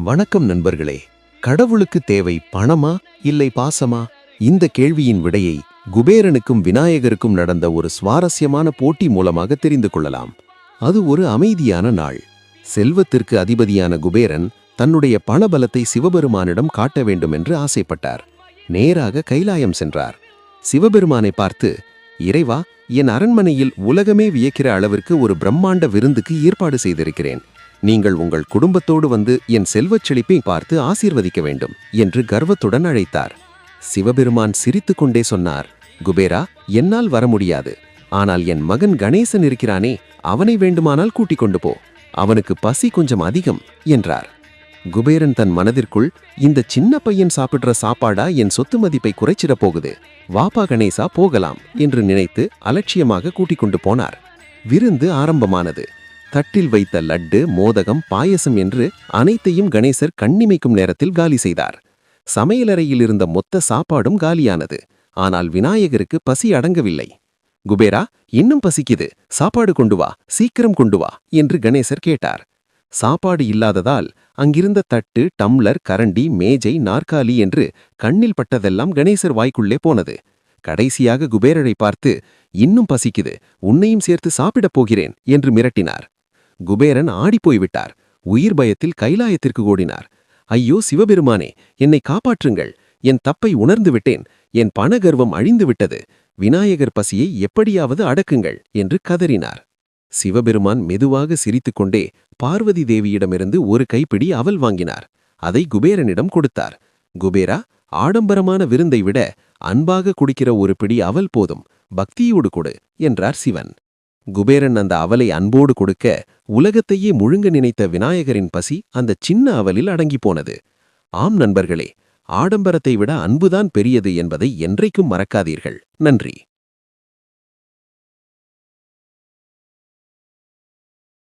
வணக்கம் நண்பர்களே. கடவுளுக்கு தேவை பணமா இல்லை பாசமா? இந்த கேள்வியின் விடையை குபேரனுக்கும் விநாயகருக்கும் நடந்த ஒரு சுவாரஸ்யமான போட்டி மூலமாக தெரிந்து கொள்ளலாம். அது ஒரு அமைதியான நாள். செல்வத்திற்கு அதிபதியான குபேரன் தன்னுடைய பணபலத்தை சிவபெருமானிடம் காட்ட வேண்டும் என்று ஆசைப்பட்டார். நேராக கைலாயம் சென்றார். சிவபெருமானை பார்த்து, இறைவா, என் அரண்மனையில் உலகமே வியக்கிற அளவிற்கு ஒரு பிரம்மாண்ட விருந்துக்கு ஏற்பாடு செய்திருக்கிறேன். நீங்கள் உங்கள் குடும்பத்தோடு வந்து என் செல்வச் செழிப்பை பார்த்து ஆசீர்வதிக்க வேண்டும் என்று கர்வத்துடன் அழைத்தார். சிவபெருமான் சிரித்து கொண்டே சொன்னார், குபேரா, என்னால் வர முடியாது. ஆனால் என் மகன் கணேசன் இருக்கிறானே, அவனை வேண்டுமானால் கூட்டிக் கொண்டு போ. அவனுக்கு பசி கொஞ்சம் அதிகம் என்றார். குபேரன் தன் மனதிற்குள், இந்த சின்ன பையன் சாப்பிடுற சாப்பாடா என் சொத்து மதிப்பை குறைச்சிட போகுது, வாப்பா கணேசா போகலாம் என்று நினைத்து அலட்சியமாக கூட்டிக் கொண்டு போனார். விருந்து ஆரம்பமானது. தட்டில் வைத்த லட்டு, மோதகம், பாயசம் என்று அனைத்தையும் கணேசர் கண்ணிமைக்கும் நேரத்தில் காலி செய்தார். சமையலறையில் இருந்த மொத்த சாப்பாடும் காலியானது. ஆனால் விநாயகருக்கு பசி அடங்கவில்லை. குபேரா, இன்னும் பசிக்குது, சாப்பாடு கொண்டு வா, சீக்கிரம் கொண்டு வா என்று கணேசர் கேட்டார். சாப்பாடு இல்லாததால் அங்கிருந்த தட்டு, டம்ளர், கரண்டி, மேஜை, நாற்காலி என்று கண்ணில் பட்டதெல்லாம் கணேசர் வாய்க்குள்ளே போனது. கடைசியாக குபேரரை பார்த்து, இன்னும் பசிக்குது, உன்னையும் சேர்த்து சாப்பிடப் போகிறேன் என்று மிரட்டினார். குபேரன் ஆடிப்போய்விட்டார். உயிர் பயத்தில் கைலாயத்திற்கு ஓடினார். ஐயோ சிவபெருமானே, என்னை காப்பாற்றுங்கள், என் தப்பை உணர்ந்து விட்டேன், என் பணகர்வம் அழிந்து விட்டது, விநாயகர் பசியை எப்படியாவது அடக்குங்கள் என்று கதறினார். சிவபெருமான் மெதுவாக சிரித்துக்கொண்டே பார்வதி தேவியிடமிருந்து ஒரு கைப்பிடி அவல் வாங்கினார். அதை குபேரனிடம் கொடுத்தார். குபேரா, ஆடம்பரமான விருந்தை விட அன்பாக குடிக்கிற ஒரு பிடி அவல் போதும், பக்தியோடு கொடு என்றார் சிவன். குபேரன் அந்த அவலை அன்போடு கொடுக்க, உலகத்தையே முழுங்க நினைத்த விநாயகரின் பசி அந்த சின்ன அவலில் அடங்கி போனது. ஆம் நண்பர்களே, ஆடம்பரத்தை விட அன்புதான் பெரியது என்பதை என்றைக்கும் மறக்காதீர்கள். நன்றி.